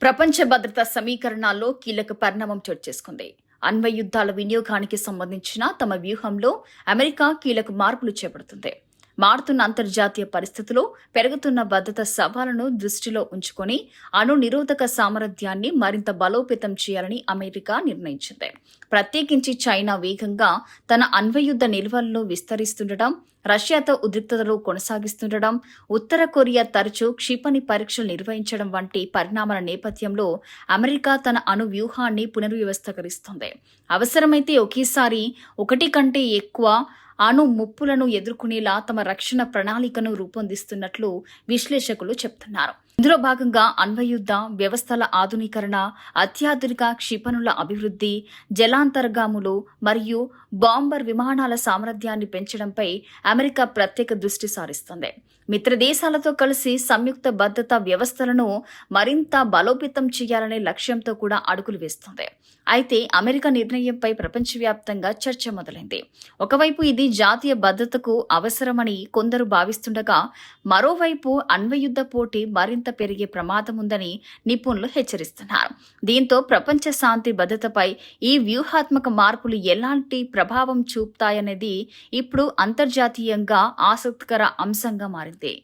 ప్రపంచ భద్రతా సమీకరణాల్లో కీలక పరిణామం చోటు చేసుకుంది. అణ్వ యుద్ధాల వినియోగానికి సంబంధించిన తమ వ్యూహంలో అమెరికా కీలక మార్పులు చేపడుతుంది. మారుతున్న అంతర్జాతీయ పరిస్థితులు, పెరుగుతున్న భద్రతా సవాళ్లను దృష్టిలో ఉంచుకొని అణు నిరోధక సామర్థ్యాన్ని మరింత బలోపేతం చేయాలని అమెరికా నిర్ణయించింది. ప్రత్యేకించి చైనా వేగంగా తన అణ్వయుద్ధ నిల్వలను విస్తరిస్తుండటం, రష్యాతో ఉద్రిక్తతలు కొనసాగిస్తుండటం, ఉత్తర కొరియా తరచూ క్షిపణి పరీక్షలు నిర్వహించడం వంటి పరిణామాల నేపథ్యంలో అమెరికా తన అణు వ్యూహాన్ని పునర్వ్యవస్థీకరిస్తోంది. అవసరమైతే ఒకేసారి ఒకటి కంటే ఎక్కువ అణు ముప్పులను ఎదుర్కొనేలా తమ రక్షణ ప్రణాళికను రూపొందిస్తున్నట్లు విశ్లేషకులు చెబుతున్నారు. ఇందులో భాగంగా అణ్వయుద్ధ వ్యవస్థల ఆధునీకరణ, అత్యాధునిక క్షిపణుల అభివృద్ధి, జలాంతర్గాములు మరియు బాంబర్ విమానాల సామర్థ్యాన్ని పెంచడంపై అమెరికా ప్రత్యేక దృష్టి సారిస్తుంది. మిత్ర దేశాలతో కలిసి సంయుక్త భద్రతా వ్యవస్థలను మరింత బలోపేతం చేయాలనే లక్ష్యంతో కూడా అడుగులు వేస్తుంది. అయితే అమెరికా నిర్ణయంపై ప్రపంచవ్యాప్తంగా చర్చ మొదలైంది. ఒకవైపు ఇది జాతీయ భద్రతకు అవసరమని కొందరు భావిస్తుండగా, మరోవైపు అణ్వయుద్ధ పోటీ మరింత పెరిగే ప్రమాదం ఉందని నిపుణులు హెచ్చరిస్తున్నారు. దీంతో ప్రపంచ శాంతి భద్రతపై ఈ వ్యూహాత్మక మార్పులు ఎలాంటి ప్రభావం చూపుతాయనేది ఇప్పుడు అంతర్జాతీయంగా ఆసక్తికర అంశంగా మారింది.